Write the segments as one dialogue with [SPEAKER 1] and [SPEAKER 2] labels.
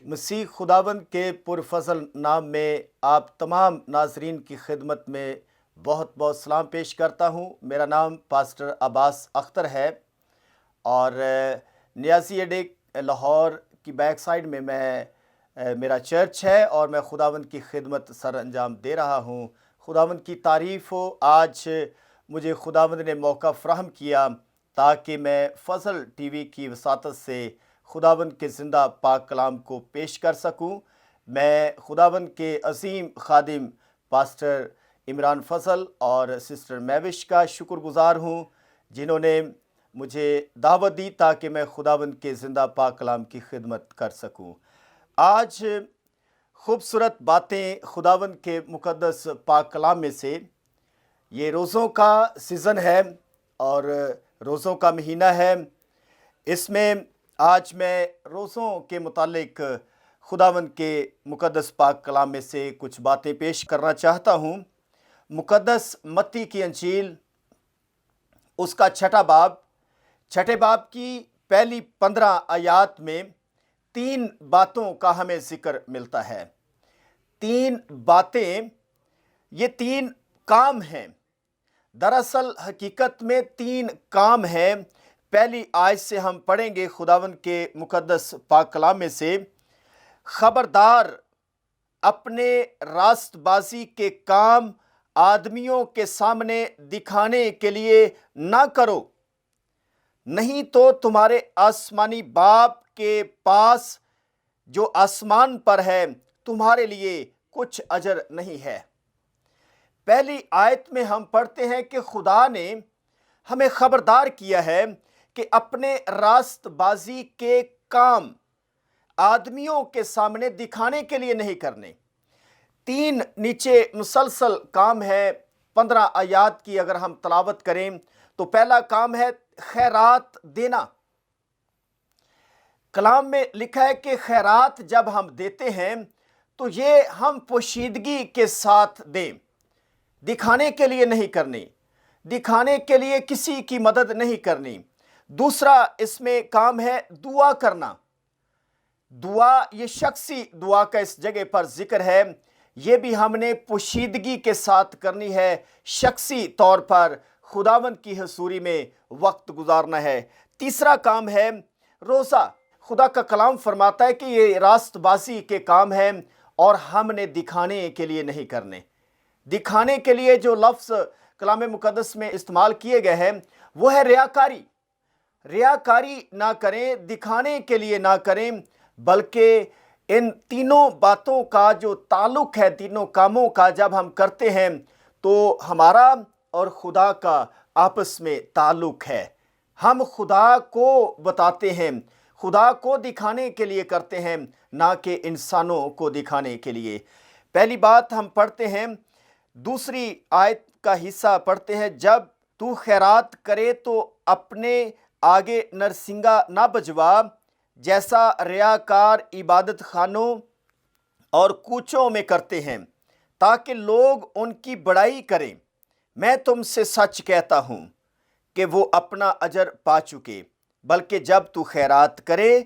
[SPEAKER 1] مسیح خداوند کے پرفضل نام میں آپ تمام ناظرین کی خدمت میں بہت بہت سلام پیش کرتا ہوں۔ میرا نام پاسٹر عباس اختر ہے اور نیازی اڈے لاہور کی بیک سائڈ میں میرا چرچ ہے اور میں خداوند کی خدمت سر انجام دے رہا ہوں۔ خداوند کی تعریف ہو، آج مجھے خداوند نے موقع فراہم کیا تاکہ میں فضل ٹی وی کی وساطت سے خداوند کے زندہ پاک کلام کو پیش کر سکوں۔ میں خداوند کے عظیم خادم پاسٹر عمران فضل اور سسٹر میوش کا شکر گزار ہوں، جنہوں نے مجھے دعوت دی تاکہ میں خداوند کے زندہ پاک کلام کی خدمت کر سکوں۔ آج خوبصورت باتیں خداوند کے مقدس پاک کلام میں سے، یہ روزوں کا سیزن ہے اور روزوں کا مہینہ ہے۔ اس میں آج میں روزوں کے متعلق خداوند کے مقدس پاک کلام میں سے کچھ باتیں پیش کرنا چاہتا ہوں۔ مقدس متی کی انجیل، اس کا چھٹے باب کی پہلی 15 آیات میں 3 باتوں کا ہمیں ذکر ملتا ہے۔ 3 باتیں، یہ 3 کام ہیں۔ دراصل حقیقت میں 3 کام ہیں۔ پہلی آیت سے ہم پڑھیں گے خداوند کے مقدس پاک کلام میں سے، خبردار اپنے راست بازی کے کام آدمیوں کے سامنے دکھانے کے لیے نہ کرو، نہیں تو تمہارے آسمانی باپ کے پاس جو آسمان پر ہے تمہارے لیے کچھ اجر نہیں ہے۔ پہلی آیت میں ہم پڑھتے ہیں کہ خدا نے ہمیں خبردار کیا ہے کہ اپنے راست بازی کے کام آدمیوں کے سامنے دکھانے کے لیے نہیں کرنے۔ 3 نیچے مسلسل کام ہے۔ 15 آیات کی اگر ہم تلاوت کریں تو پہلا کام ہے خیرات دینا۔ کلام میں لکھا ہے کہ خیرات جب ہم دیتے ہیں تو یہ ہم پوشیدگی کے ساتھ دیں، دکھانے کے لیے نہیں کرنی، دکھانے کے لیے کسی کی مدد نہیں کرنی۔ دوسرا اس میں کام ہے دعا کرنا۔ دعا، یہ شخصی دعا کا اس جگہ پر ذکر ہے، یہ بھی ہم نے پوشیدگی کے ساتھ کرنی ہے، شخصی طور پر خداوند کی حضوری میں وقت گزارنا ہے۔ تیسرا کام ہے روزہ۔ خدا کا کلام فرماتا ہے کہ یہ راست بازی کے کام ہیں اور ہم نے دکھانے کے لیے نہیں کرنے۔ دکھانے کے لیے جو لفظ کلام مقدس میں استعمال کیے گئے ہیں وہ ہے ریاکاری۔ ریاکاری نہ کریں، دکھانے کے لیے نہ کریں، بلکہ ان تینوں باتوں کا جو تعلق ہے، تینوں کاموں کا جب ہم کرتے ہیں تو ہمارا اور خدا کا آپس میں تعلق ہے۔ ہم خدا کو بتاتے ہیں، خدا کو دکھانے کے لیے کرتے ہیں، نہ کہ انسانوں کو دکھانے کے لیے۔ پہلی بات ہم پڑھتے ہیں، دوسری آیت کا حصہ پڑھتے ہیں، جب تو خیرات کرے تو اپنے آگے نرسنگا نہ بجوا، جیسا ریاکار عبادت خانوں اور کوچوں میں کرتے ہیں، تاکہ لوگ ان کی بڑائی کریں۔ میں تم سے سچ کہتا ہوں کہ وہ اپنا اجر پا چکے۔ بلکہ جب تو خیرات کرے،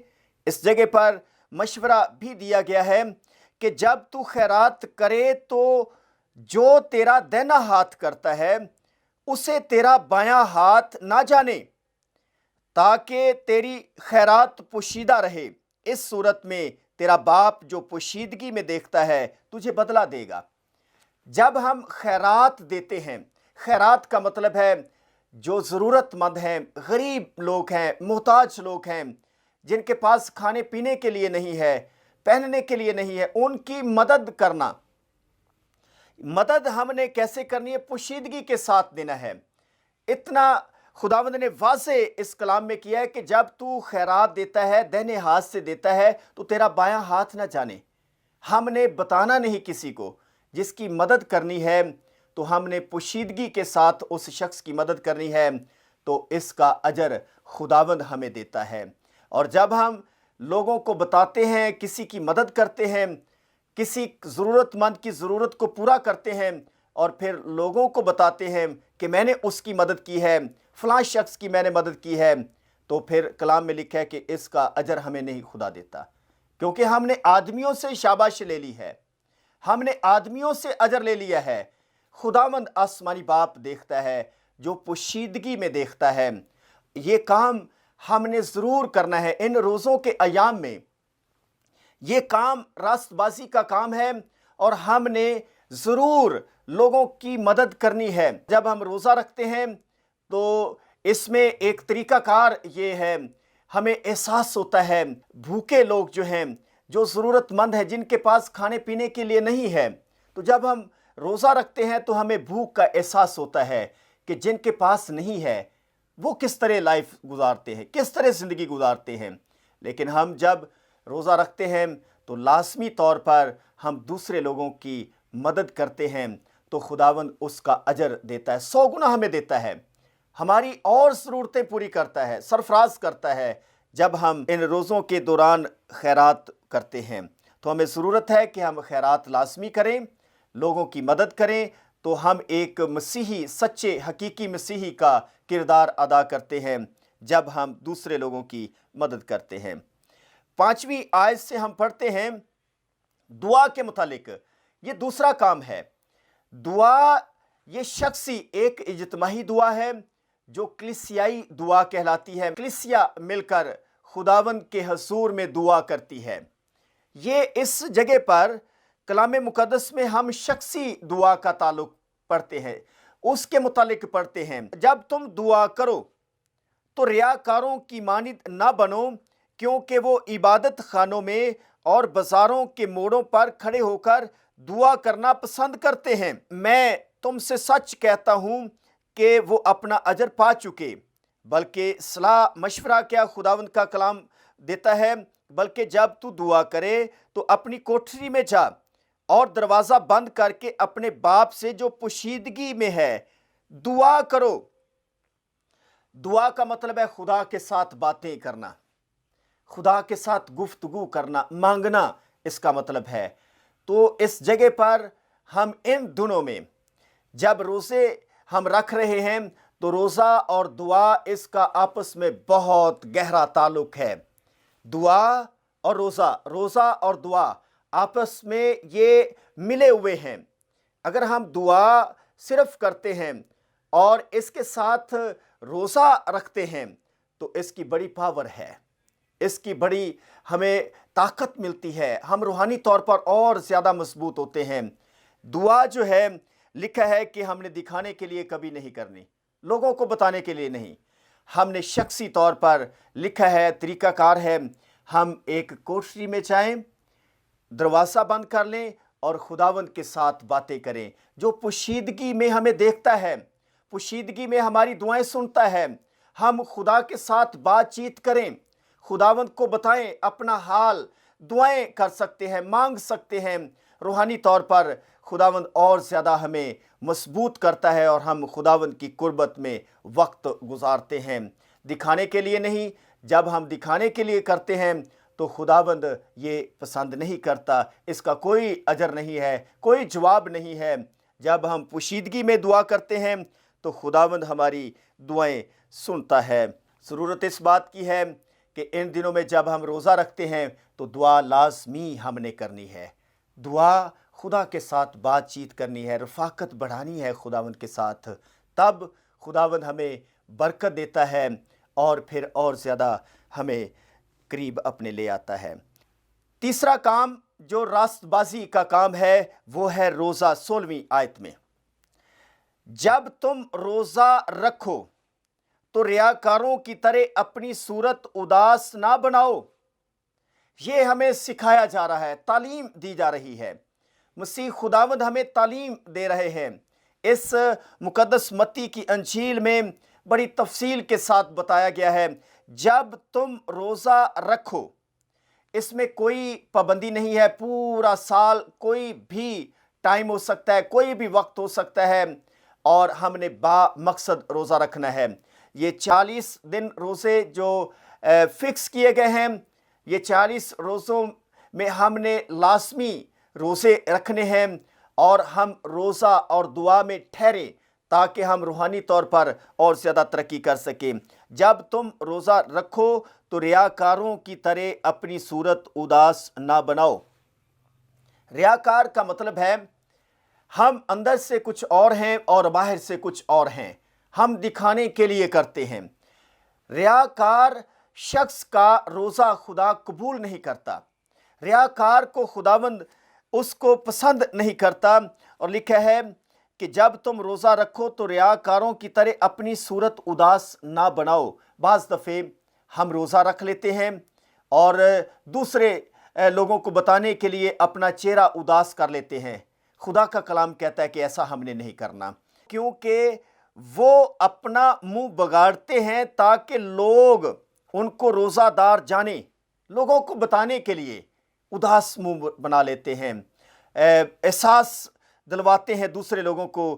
[SPEAKER 1] اس جگہ پر مشورہ بھی دیا گیا ہے کہ جب تو خیرات کرے تو جو تیرا دہنا ہاتھ کرتا ہے اسے تیرا بایاں ہاتھ نہ جانے، تاکہ تیری خیرات پوشیدہ رہے۔ اس صورت میں تیرا باپ جو پوشیدگی میں دیکھتا ہے تجھے بدلہ دے گا۔ جب ہم خیرات دیتے ہیں، خیرات کا مطلب ہے جو ضرورت مند ہیں، غریب لوگ ہیں، محتاج لوگ ہیں، جن کے پاس کھانے پینے کے لیے نہیں ہے، پہننے کے لیے نہیں ہے، ان کی مدد کرنا۔ مدد ہم نے کیسے کرنی ہے؟ پوشیدگی کے ساتھ دینا ہے۔ اتنا خداوند نے واضح اس کلام میں کیا ہے کہ جب تو خیرات دیتا ہے، دہنے ہاتھ سے دیتا ہے، تو تیرا بایاں ہاتھ نہ جانے۔ ہم نے بتانا نہیں کسی کو، جس کی مدد کرنی ہے تو ہم نے پوشیدگی کے ساتھ اس شخص کی مدد کرنی ہے، تو اس کا اجر خداوند ہمیں دیتا ہے۔ اور جب ہم لوگوں کو بتاتے ہیں، کسی کی مدد کرتے ہیں، کسی ضرورت مند کی ضرورت کو پورا کرتے ہیں اور پھر لوگوں کو بتاتے ہیں کہ میں نے اس کی مدد کی ہے، فلاں شخص کی میں نے مدد کی ہے، تو پھر کلام میں لکھا ہے کہ اس کا اجر ہمیں نہیں خدا دیتا۔ کیونکہ ہم نے آدمیوں سے شاباشی لے لی ہے، ہم نے آدمیوں سے اجر لے لیا ہے۔ خداوند آسمانی باپ دیکھتا ہے، جو پوشیدگی میں دیکھتا ہے۔ یہ کام ہم نے ضرور کرنا ہے ان روزوں کے ایام میں۔ یہ کام راست بازی کا کام ہے، اور ہم نے ضرور لوگوں کی مدد کرنی ہے۔ جب ہم روزہ رکھتے ہیں تو اس میں ایک طریقہ کار یہ ہے، ہمیں احساس ہوتا ہے بھوکے لوگ جو ہیں، جو ضرورت مند ہیں، جن کے پاس کھانے پینے کے لیے نہیں ہے، تو جب ہم روزہ رکھتے ہیں تو ہمیں بھوک کا احساس ہوتا ہے کہ جن کے پاس نہیں ہے وہ کس طرح لائف گزارتے ہیں، کس طرح زندگی گزارتے ہیں۔ لیکن ہم جب روزہ رکھتے ہیں تو لازمی طور پر ہم دوسرے لوگوں کی مدد کرتے ہیں، تو خداوند اس کا اجر دیتا ہے، 100 گنا ہمیں دیتا ہے، ہماری اور ضرورتیں پوری کرتا ہے، سرفراز کرتا ہے۔ جب ہم ان روزوں کے دوران خیرات کرتے ہیں تو ہمیں ضرورت ہے کہ ہم خیرات لازمی کریں، لوگوں کی مدد کریں، تو ہم ایک مسیحی، سچے حقیقی مسیحی کا کردار ادا کرتے ہیں جب ہم دوسرے لوگوں کی مدد کرتے ہیں۔ 5ویں آیت سے ہم پڑھتے ہیں دعا کے متعلق۔ یہ دوسرا کام ہے۔ دعا یہ شخصی ایک اجتماعی دعا ہے جو کلیسیائی دعا کہلاتی ہے۔ کلیسیا مل کر خداوند کے حضور میں دعا کرتی ہے۔ یہ اس جگہ پر کلام مقدس میں ہم شخصی دعا کا تعلق پڑھتے ہیں، اس کے متعلق پڑھتے ہیں۔ جب تم دعا کرو تو ریاکاروں کی مانند نہ بنو، کیونکہ وہ عبادت خانوں میں اور بازاروں کے موڑوں پر کھڑے ہو کر دعا کرنا پسند کرتے ہیں۔ میں تم سے سچ کہتا ہوں کہ وہ اپنا اجر پا چکے۔ بلکہ صلاح مشورہ کیا خداوند کا کلام دیتا ہے، بلکہ جب تو دعا کرے تو اپنی کوٹھری میں جا اور دروازہ بند کر کے اپنے باپ سے جو پوشیدگی میں ہے دعا کرو۔ دعا کا مطلب ہے خدا کے ساتھ باتیں کرنا، خدا کے ساتھ گفتگو کرنا، مانگنا اس کا مطلب ہے۔ تو اس جگہ پر ہم ان دنوں میں جب روزے ہم رکھ رہے ہیں تو روزہ اور دعا اس کا آپس میں بہت گہرا تعلق ہے۔ دعا اور روزہ، روزہ اور دعا آپس میں یہ ملے ہوئے ہیں۔ اگر ہم دعا صرف کرتے ہیں اور اس کے ساتھ روزہ رکھتے ہیں تو اس کی بڑی پاور ہے، اس کی بڑی ہمیں طاقت ملتی ہے، ہم روحانی طور پر اور زیادہ مضبوط ہوتے ہیں۔ دعا جو ہے لکھا ہے کہ ہم نے دکھانے کے لیے کبھی نہیں کرنی، لوگوں کو بتانے کے لیے نہیں، ہم نے شخصی طور پر لکھا ہے، طریقہ کار ہے، ہم ایک کوٹھری میں جائیں، دروازہ بند کر لیں اور خداوند کے ساتھ باتیں کریں، جو پوشیدگی میں ہمیں دیکھتا ہے، پوشیدگی میں ہماری دعائیں سنتا ہے۔ ہم خدا کے ساتھ بات چیت کریں، خداوند کو بتائیں اپنا حال، دعائیں کر سکتے ہیں، مانگ سکتے ہیں۔ روحانی طور پر خداوند اور زیادہ ہمیں مضبوط کرتا ہے اور ہم خداوند کی قربت میں وقت گزارتے ہیں، دکھانے کے لیے نہیں۔ جب ہم دکھانے کے لیے کرتے ہیں تو خداوند یہ پسند نہیں کرتا، اس کا کوئی اجر نہیں ہے، کوئی جواب نہیں ہے۔ جب ہم پوشیدگی میں دعا کرتے ہیں تو خداوند ہماری دعائیں سنتا ہے۔ ضرورت اس بات کی ہے کہ ان دنوں میں جب ہم روزہ رکھتے ہیں تو دعا لازمی ہم نے کرنی ہے۔ دعا خدا کے ساتھ بات چیت کرنی ہے، رفاقت بڑھانی ہے خداوند کے ساتھ، تب خداوند ہمیں برکت دیتا ہے اور پھر اور زیادہ ہمیں قریب اپنے لے آتا ہے۔ تیسرا کام جو راست بازی کا کام ہے وہ ہے روزہ۔ 16ویں آیت میں، جب تم روزہ رکھو تو ریاکاروں کی طرح اپنی صورت اداس نہ بناؤ۔ یہ ہمیں سکھایا جا رہا ہے، تعلیم دی جا رہی ہے۔ مسیح خداوند ہمیں تعلیم دے رہے ہیں۔ اس مقدس متی کی انجیل میں بڑی تفصیل کے ساتھ بتایا گیا ہے، جب تم روزہ رکھو، اس میں کوئی پابندی نہیں ہے، پورا سال کوئی بھی ٹائم ہو سکتا ہے، کوئی بھی وقت ہو سکتا ہے، اور ہم نے با مقصد روزہ رکھنا ہے۔ یہ 40 دن روزے جو فکس کیے گئے ہیں، یہ 40 روزوں میں ہم نے لازمی روزے رکھنے ہیں، اور ہم روزہ اور دعا میں ٹھہریں تاکہ ہم روحانی طور پر اور زیادہ ترقی کر سکیں۔ جب تم روزہ رکھو تو ریاکاروں کی طرح اپنی صورت اداس نہ بناؤ۔ ریاکار کا مطلب ہے ہم اندر سے کچھ اور ہیں اور باہر سے کچھ اور ہیں، ہم دکھانے کے لیے کرتے ہیں۔ ریاکار شخص کا روزہ خدا قبول نہیں کرتا، ریاکار کو خداوند اس کو پسند نہیں کرتا، اور لکھا ہے کہ جب تم روزہ رکھو تو ریاکاروں کی طرح اپنی صورت اداس نہ بناؤ۔ بعض دفعے ہم روزہ رکھ لیتے ہیں اور دوسرے لوگوں کو بتانے کے لیے اپنا چہرہ اداس کر لیتے ہیں۔ خدا کا کلام کہتا ہے کہ ایسا ہم نے نہیں کرنا، کیونکہ وہ اپنا منہ بگاڑتے ہیں تاکہ لوگ ان کو روزہ دار جانیں۔ لوگوں کو بتانے کے لیے اداس منہ بنا لیتے ہیں، احساس دلواتے ہیں دوسرے لوگوں کو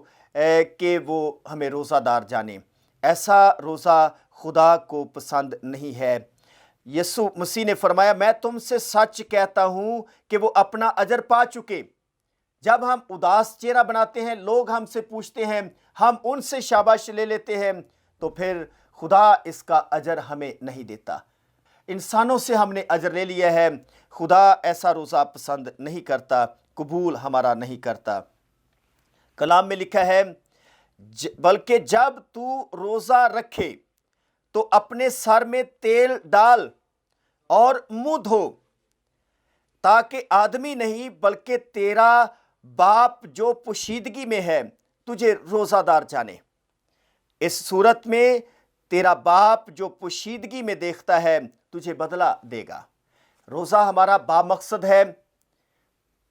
[SPEAKER 1] کہ وہ ہمیں روزہ دار جانیں۔ ایسا روزہ خدا کو پسند نہیں ہے۔ یسوع مسیح نے فرمایا، میں تم سے سچ کہتا ہوں کہ وہ اپنا اجر پا چکے۔ جب ہم اداس چہرہ بناتے ہیں، لوگ ہم سے پوچھتے ہیں، ہم ان سے شاباش لے لیتے ہیں، تو پھر خدا اس کا اجر ہمیں نہیں دیتا۔ انسانوں سے ہم نے اجر لے لیا ہے، خدا ایسا روزہ پسند نہیں کرتا، قبول ہمارا نہیں کرتا۔ کلام میں لکھا ہے، بلکہ جب تو روزہ رکھے تو اپنے سر میں تیل ڈال اور منہ دھو، تاکہ آدمی نہیں بلکہ تیرا باپ جو پوشیدگی میں ہے تجھے روزہ دار جانے۔ اس صورت میں تیرا باپ جو پوشیدگی میں دیکھتا ہے تجھے بدلہ دے گا۔ روزہ ہمارا بامقصد ہے،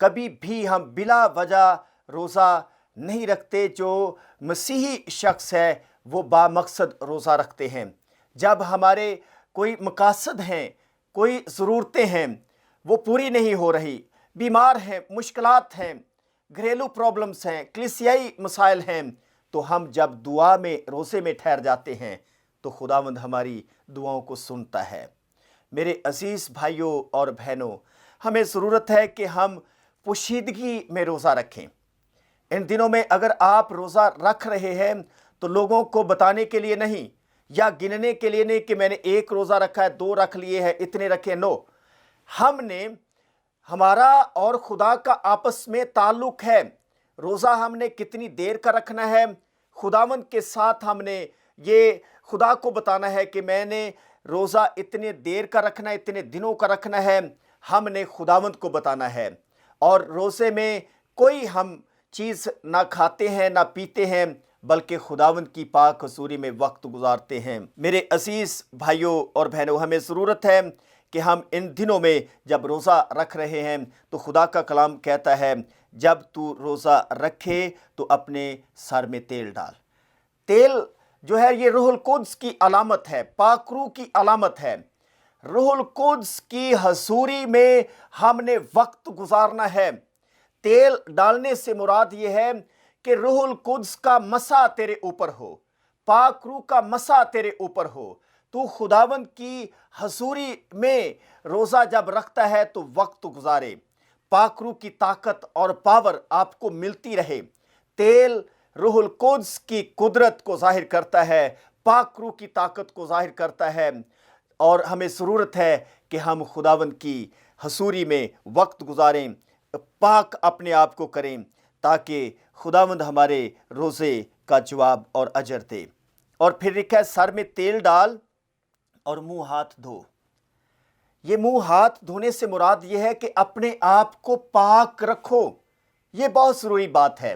[SPEAKER 1] کبھی بھی ہم بلا وجہ روزہ نہیں رکھتے۔ جو مسیحی شخص ہے وہ بامقصد روزہ رکھتے ہیں۔ جب ہمارے کوئی مقاصد ہیں، کوئی ضرورتیں ہیں، وہ پوری نہیں ہو رہی، بیمار ہیں، مشکلات ہیں، گھریلو پرابلمز ہیں، کلیسیائی مسائل ہیں، تو ہم جب دعا میں روزے میں ٹھہر جاتے ہیں تو خداوند ہماری دعاؤں کو سنتا ہے۔ میرے عزیز بھائیوں اور بہنوں، ہمیں ضرورت ہے کہ ہم پوشیدگی میں روزہ رکھیں۔ ان دنوں میں اگر آپ روزہ رکھ رہے ہیں تو لوگوں کو بتانے کے لیے نہیں، یا گننے کے لیے نہیں کہ میں نے 1 روزہ رکھا ہے، 2 رکھ لیے ہیں، اتنے رکھے، نو۔ ہمارا اور خدا کا آپس میں تعلق ہے۔ روزہ ہم نے کتنی دیر کا رکھنا ہے، خداوند کے ساتھ ہم نے یہ خدا کو بتانا ہے کہ میں نے روزہ اتنے دیر کا رکھنا ہے، اتنے دنوں کا رکھنا ہے، ہم نے خداوند کو بتانا ہے۔ اور روزے میں کوئی ہم چیز نہ کھاتے ہیں نہ پیتے ہیں، بلکہ خداوند کی پاک حضوری میں وقت گزارتے ہیں۔ میرے عزیز بھائیوں اور بہنوں، ہمیں ضرورت ہے کہ ہم ان دنوں میں جب روزہ رکھ رہے ہیں تو خدا کا کلام کہتا ہے، جب تو روزہ رکھے تو اپنے سر میں تیل ڈال۔ تیل جو ہے یہ روح القدس کی علامت ہے، پاک روح کی علامت ہے۔ روح القدس کی حضوری میں ہم نے وقت گزارنا ہے۔ تیل ڈالنے سے مراد یہ ہے کہ روح القدس کا مسا تیرے اوپر ہو، پاک روح کا مسا تیرے اوپر ہو۔ تو خداوند کی حضوری میں روزہ جب رکھتا ہے تو وقت گزارے، پاک روح کی طاقت اور پاور آپ کو ملتی رہے۔ تیل روح القدس کی قدرت کو ظاہر کرتا ہے، پاک روح کی طاقت کو ظاہر کرتا ہے، اور ہمیں ضرورت ہے کہ ہم خداوند کی حضوری میں وقت گزاریں، پاک اپنے آپ کو کریں، تاکہ خداوند ہمارے روزے کا جواب اور اجر دے۔ اور پھر لکھا ہے، سر میں تیل ڈال اور منہ ہاتھ دھو۔ یہ منہ ہاتھ دھونے سے مراد یہ ہے کہ اپنے آپ کو پاک رکھو۔ یہ بہت ضروری بات ہے،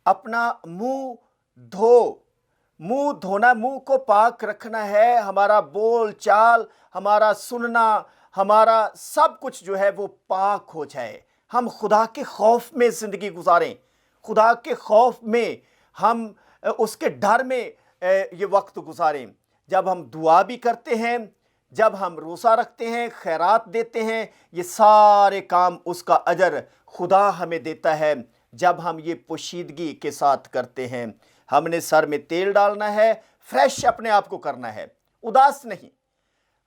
[SPEAKER 1] اپنا منہ دھو۔ منہ دھونا، منہ کو پاک رکھنا ہے۔ ہمارا بول چال، ہمارا سننا، ہمارا سب کچھ جو ہے وہ پاک ہو جائے۔ ہم خدا کے خوف میں زندگی گزاریں، خدا کے خوف میں ہم اس کے ڈر میں یہ وقت گزاریں۔ جب ہم دعا بھی کرتے ہیں، جب ہم روزہ رکھتے ہیں، خیرات دیتے ہیں، یہ سارے کام اس کا اجر خدا ہمیں دیتا ہے جب ہم یہ پوشیدگی کے ساتھ کرتے ہیں۔ ہم نے سر میں تیل ڈالنا ہے، فریش اپنے آپ کو کرنا ہے، اداس نہیں۔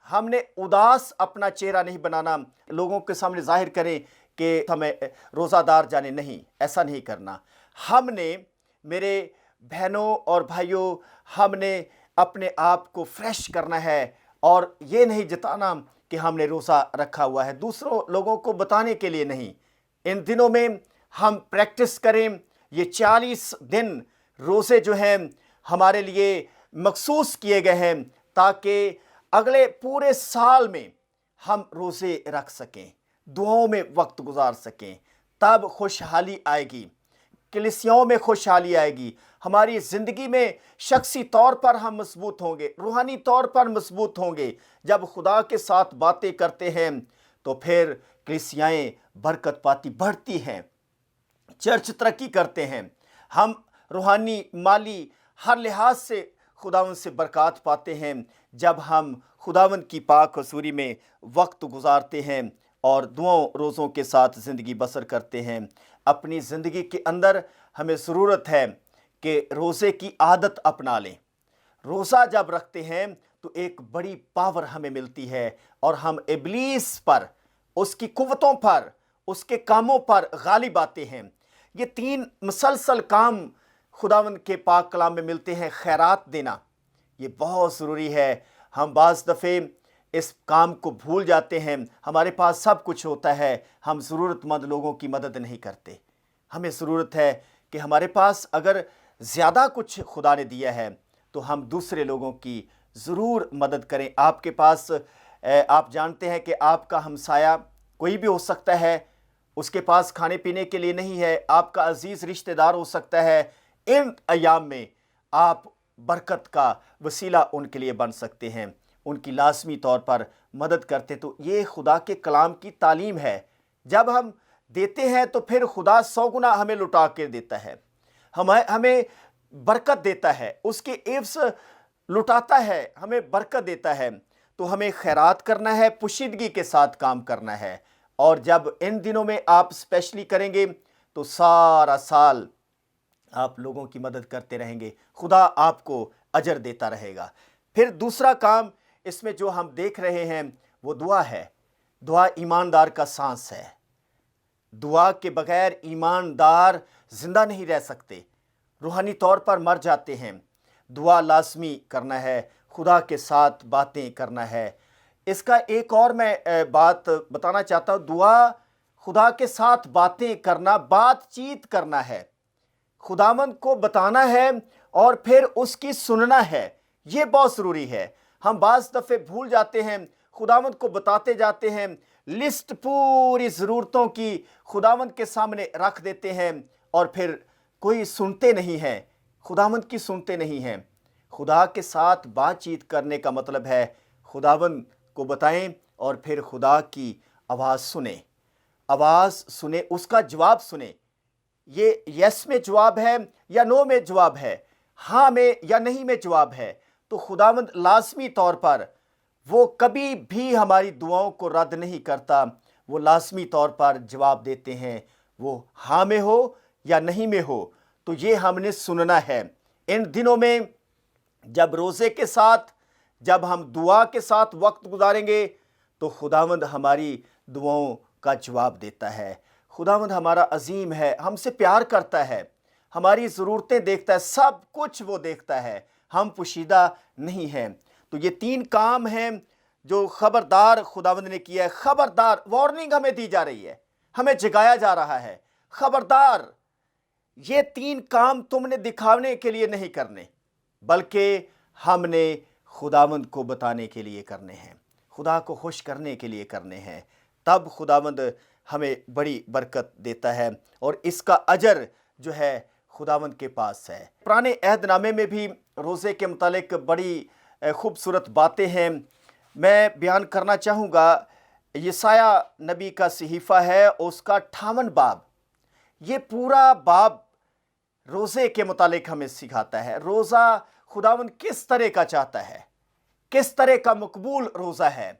[SPEAKER 1] ہم نے اداس اپنا چہرہ نہیں بنانا، لوگوں کے سامنے ظاہر کریں کہ ہمیں روزہ دار جانے، نہیں، ایسا نہیں کرنا۔ ہم نے، میرے بہنوں اور بھائیوں، ہم نے اپنے آپ کو فریش کرنا ہے اور یہ نہیں جتانا کہ ہم نے روزہ رکھا ہوا ہے، دوسروں لوگوں کو بتانے کے لیے نہیں۔ ان دنوں میں ہم پریکٹس کریں، یہ 40 دن روزے جو ہیں ہمارے لیے مخصوص کیے گئے ہیں تاکہ اگلے پورے سال میں ہم روزے رکھ سکیں، دعاؤں میں وقت گزار سکیں، تب خوشحالی آئے گی، کلیسیوں میں خوشحالی آئے گی، ہماری زندگی میں شخصی طور پر ہم مضبوط ہوں گے، روحانی طور پر مضبوط ہوں گے۔ جب خدا کے ساتھ باتیں کرتے ہیں تو پھر کلیسیائیں برکت پاتی بڑھتی ہیں، چرچ ترقی کرتے ہیں، ہم روحانی مالی ہر لحاظ سے خداوند سے برکات پاتے ہیں جب ہم خداوند کی پاک حضوری میں وقت گزارتے ہیں اور دعاؤں روزوں کے ساتھ زندگی بسر کرتے ہیں۔ اپنی زندگی کے اندر ہمیں ضرورت ہے کہ روزے کی عادت اپنا لیں۔ روزہ جب رکھتے ہیں تو ایک بڑی پاور ہمیں ملتی ہے اور ہم ابلیس پر، اس کی قوتوں پر، اس کے کاموں پر غالب آتے ہیں۔ یہ 3 مسلسل کام خداوند کے پاک کلام میں ملتے ہیں۔ خیرات دینا یہ بہت ضروری ہے۔ ہم بعض دفعے اس کام کو بھول جاتے ہیں، ہمارے پاس سب کچھ ہوتا ہے، ہم ضرورت مند لوگوں کی مدد نہیں کرتے۔ ہمیں ضرورت ہے کہ ہمارے پاس اگر زیادہ کچھ خدا نے دیا ہے تو ہم دوسرے لوگوں کی ضرور مدد کریں۔ آپ کے پاس آپ جانتے ہیں کہ آپ کا ہمسایہ کوئی بھی ہو سکتا ہے، اس کے پاس کھانے پینے کے لیے نہیں ہے، آپ کا عزیز رشتہ دار ہو سکتا ہے۔ ان ایام میں آپ برکت کا وسیلہ ان کے لیے بن سکتے ہیں، ان کی لازمی طور پر مدد کرتے۔ تو یہ خدا کے کلام کی تعلیم ہے۔ جب ہم دیتے ہیں تو پھر خدا 100 گنا ہمیں لٹا کے دیتا ہے، ہمیں برکت دیتا ہے، اس کے عوض لٹاتا ہے، ہمیں برکت دیتا ہے۔ تو ہمیں خیرات کرنا ہے، پوشیدگی کے ساتھ کام کرنا ہے، اور جب ان دنوں میں آپ اسپیشلی کریں گے تو سارا سال آپ لوگوں کی مدد کرتے رہیں گے، خدا آپ کو اجر دیتا رہے گا۔ پھر دوسرا کام اس میں جو ہم دیکھ رہے ہیں وہ دعا ہے۔ دعا ایماندار کا سانس ہے۔ دعا کے بغیر ایماندار زندہ نہیں رہ سکتے، روحانی طور پر مر جاتے ہیں۔ دعا لازمی کرنا ہے، خدا کے ساتھ باتیں کرنا ہے۔ اس کا ایک اور میں بات بتانا چاہتا ہوں، دعا خدا کے ساتھ باتیں کرنا، بات چیت کرنا ہے، خداوند کو بتانا ہے اور پھر اس کی سننا ہے۔ یہ بہت ضروری ہے۔ ہم بعض دفعے بھول جاتے ہیں، خداوند کو بتاتے جاتے ہیں، لسٹ پوری ضرورتوں کی خداوند کے سامنے رکھ دیتے ہیں اور پھر کوئی سنتے نہیں ہیں، خداوند کی سنتے نہیں ہیں۔ خدا کے ساتھ بات چیت کرنے کا مطلب ہے خداوند کو بتائیں اور پھر خدا کی آواز سنیں، آواز سنیں، اس کا جواب سنیں۔ یہ یس میں جواب ہے یا نو میں جواب ہے، ہاں میں یا نہیں میں جواب ہے۔ تو خداوند لازمی طور پر وہ کبھی بھی ہماری دعاؤں کو رد نہیں کرتا، وہ لازمی طور پر جواب دیتے ہیں، وہ ہاں میں ہو یا نہیں میں ہو۔ تو یہ ہم نے سننا ہے۔ ان دنوں میں جب روزے کے ساتھ، جب ہم دعا کے ساتھ وقت گزاریں گے تو خداوند ہماری دعاؤں کا جواب دیتا ہے۔ خداوند ہمارا عظیم ہے، ہم سے پیار کرتا ہے، ہماری ضرورتیں دیکھتا ہے، سب کچھ وہ دیکھتا ہے، ہم پوشیدہ نہیں ہیں۔ تو یہ 3 کام ہیں جو خبردار خداوند نے کیا ہے۔ خبردار، وارننگ ہمیں دی جا رہی ہے، ہمیں جگایا جا رہا ہے، خبردار، یہ 3 کام تم نے دکھانے کے لیے نہیں کرنے، بلکہ ہم نے خداوند کو بتانے کے لیے کرنے ہیں، خدا کو خوش کرنے کے لیے کرنے ہیں۔ تب خداوند ہمیں بڑی برکت دیتا ہے اور اس کا اجر جو ہے خداوند کے پاس ہے۔ پرانے عہد نامے میں بھی روزے کے متعلق بڑی خوبصورت باتیں ہیں۔ میں بیان کرنا چاہوں گا، یسایہ نبی کا صحیفہ ہے، اس کا 58 باب، یہ پورا باب روزے کے متعلق ہمیں سکھاتا ہے۔ روزہ خداوند کس طرح کا چاہتا ہے، کس طرح کا مقبول روزہ ہے،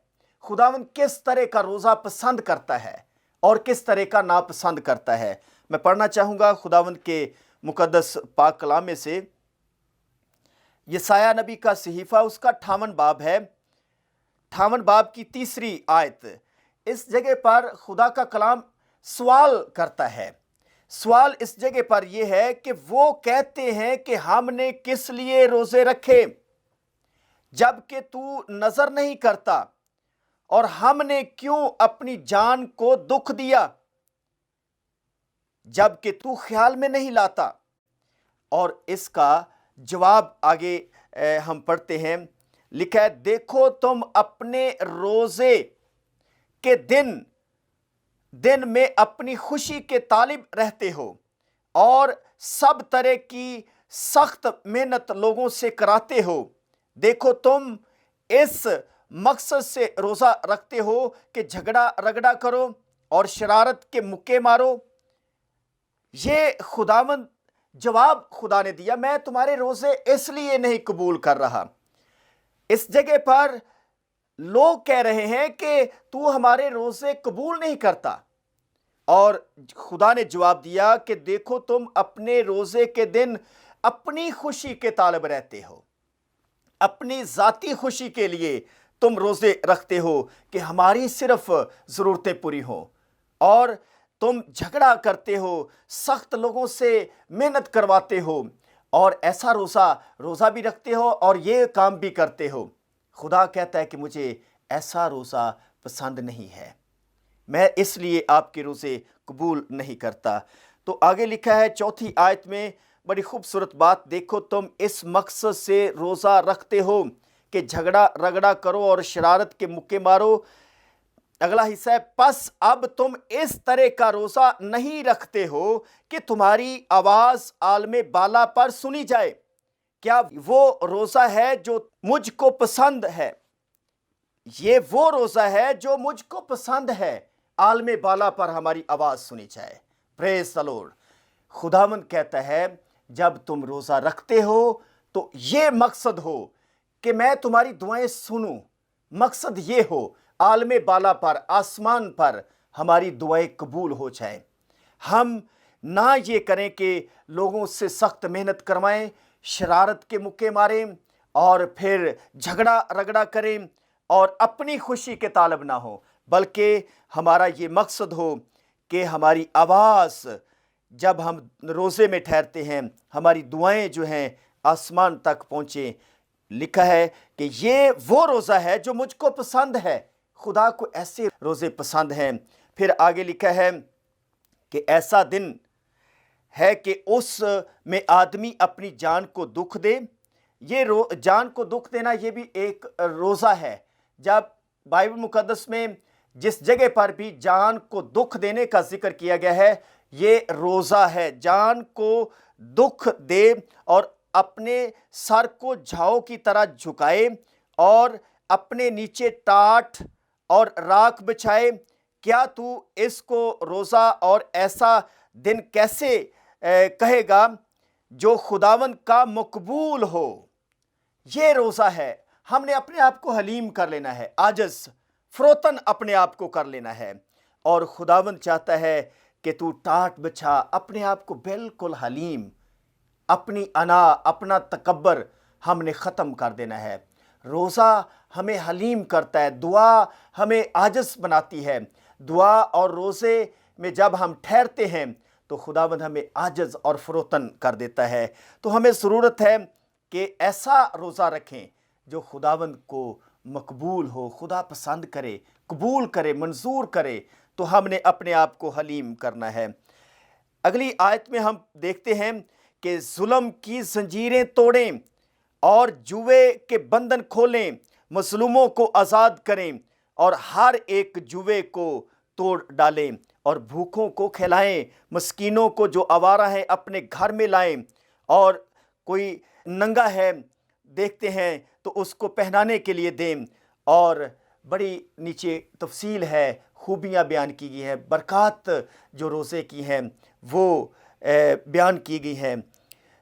[SPEAKER 1] خداوند کس طرح کا روزہ پسند کرتا ہے اور کس طرح کا ناپسند کرتا ہے۔ میں پڑھنا چاہوں گا خداوند کے مقدس پاک کلام میں سے، یسایہ نبی کا صحیفہ، اس کا 58 باب ہے، 58 باب کی 3 آیت۔ اس جگہ پر خدا کا کلام سوال کرتا ہے، سوال اس جگہ پر یہ ہے کہ وہ کہتے ہیں کہ ہم نے کس لیے روزے رکھے جب کہ تو نظر نہیں کرتا، اور ہم نے کیوں اپنی جان کو دکھ دیا جب کہ تو خیال میں نہیں لاتا۔ اور اس کا جواب آگے ہم پڑھتے ہیں، لکھا ہے، دیکھو تم اپنے روزے کے دن میں اپنی خوشی کے طالب رہتے ہو اور سب طرح کی سخت محنت لوگوں سے کراتے ہو۔ دیکھو تم اس مقصد سے روزہ رکھتے ہو کہ جھگڑا رگڑا کرو اور شرارت کے مکے مارو۔ یہ جواب خدا نے دیا، میں تمہارے روزے اس لیے نہیں قبول کر رہا۔ اس جگہ پر لوگ کہہ رہے ہیں کہ تو ہمارے روزے قبول نہیں کرتا، اور خدا نے جواب دیا کہ دیکھو تم اپنے روزے کے دن اپنی خوشی کے طالب رہتے ہو، اپنی ذاتی خوشی کے لیے تم روزے رکھتے ہو کہ ہماری صرف ضرورتیں پوری ہوں، اور تم جھگڑا کرتے ہو، سخت لوگوں سے محنت کرواتے ہو، اور ایسا روزہ بھی رکھتے ہو اور یہ کام بھی کرتے ہو۔ خدا کہتا ہے کہ مجھے ایسا روزہ پسند نہیں ہے، میں اس لیے آپ کے روزے قبول نہیں کرتا۔ تو آگے لکھا ہے 4 آیت میں بڑی خوبصورت بات، دیکھو تم اس مقصد سے روزہ رکھتے ہو کہ جھگڑا رگڑا کرو اور شرارت کے مکے مارو۔ اگلا حصہ ہے، پس اب تم اس طرح کا روزہ نہیں رکھتے ہو کہ تمہاری آواز عالم بالا پر سنی جائے۔ کیا وہ روزہ ہے جو مجھ کو پسند ہے؟ یہ وہ روزہ ہے جو مجھ کو پسند ہے، عالم بالا پر ہماری آواز سنی جائے۔ پریز دی لارڈ۔ خداوند کہتا ہے جب تم روزہ رکھتے ہو تو یہ مقصد ہو کہ میں تمہاری دعائیں سنوں، مقصد یہ ہو عالم بالا پر، آسمان پر ہماری دعائیں قبول ہو جائیں۔ ہم نہ یہ کریں کہ لوگوں سے سخت محنت کروائیں، شرارت کے مکے ماریں اور پھر جھگڑا رگڑا کریں اور اپنی خوشی کے طالب نہ ہوں، بلکہ ہمارا یہ مقصد ہو کہ ہماری آواز جب ہم روزے میں ٹھہرتے ہیں، ہماری دعائیں جو ہیں آسمان تک پہنچیں۔ لکھا ہے کہ یہ وہ روزہ ہے جو مجھ کو پسند ہے۔ خدا کو ایسے روزے پسند ہیں۔ پھر آگے لکھا ہے کہ ایسا دن ہے کہ اس میں آدمی اپنی جان کو دکھ دے۔ یہ جان کو دکھ دینا یہ بھی ایک روزہ ہے۔ جب بائبل مقدس میں جس جگہ پر بھی جان کو دکھ دینے کا ذکر کیا گیا ہے، یہ روزہ ہے۔ جان کو دکھ دے اور اپنے سر کو جھاؤ کی طرح جھکائے اور اپنے نیچے ٹاٹ اور راکھ بچھائے۔ کیا تو اس کو روزہ اور ایسا دن کیسے کہے گا جو خداوند کا مقبول ہو؟ یہ روزہ ہے۔ ہم نے اپنے آپ کو حلیم کر لینا ہے، عاجز فروتن اپنے آپ کو کر لینا ہے، اور خداوند چاہتا ہے کہ تو ٹاٹ بچھا، اپنے آپ کو بالکل حلیم، اپنی انا، اپنا تکبر ہم نے ختم کر دینا ہے۔ روزہ ہمیں حلیم کرتا ہے، دعا ہمیں عاجز بناتی ہے۔ دعا اور روزے میں جب ہم ٹھہرتے ہیں تو خداوند ہمیں عاجز اور فروتن کر دیتا ہے۔ تو ہمیں ضرورت ہے کہ ایسا روزہ رکھیں جو خداوند کو مقبول ہو، خدا پسند کرے، قبول کرے، منظور کرے۔ تو ہم نے اپنے آپ کو حلیم کرنا ہے۔ اگلی آیت میں ہم دیکھتے ہیں کہ ظلم کی زنجیریں توڑیں اور جوے کے بندھن کھولیں، مظلوموں کو آزاد کریں اور ہر ایک جوے کو توڑ ڈالیں، اور بھوکوں کو کھلائیں، مسکینوں کو جو آوارہ ہیں اپنے گھر میں لائیں، اور کوئی ننگا ہے دیکھتے ہیں تو اس کو پہنانے کے لیے دیں۔ اور بڑی نیچے تفصیل ہے، خوبیاں بیان کی گئی ہیں، برکات جو روزے کی ہیں وہ بیان کی گئی ہیں۔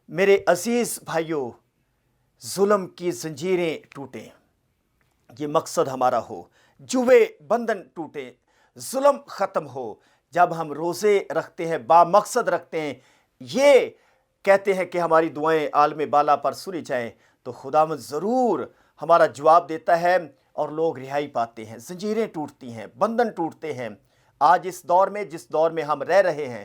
[SPEAKER 1] میرے عزیز بھائیوں، ظلم کی زنجیریں ٹوٹیں، یہ مقصد ہمارا ہو، جوے بندھن ٹوٹے، ظلم ختم ہو۔ جب ہم روزے رکھتے ہیں، با مقصد رکھتے ہیں، یہ کہتے ہیں کہ ہماری دعائیں عالم بالا پر سنی جائیں، تو خداوند ضرور ہمارا جواب دیتا ہے اور لوگ رہائی پاتے ہیں، زنجیریں ٹوٹتی ہیں، بندھن ٹوٹتے ہیں۔ آج اس دور میں، جس دور میں ہم رہ رہے ہیں،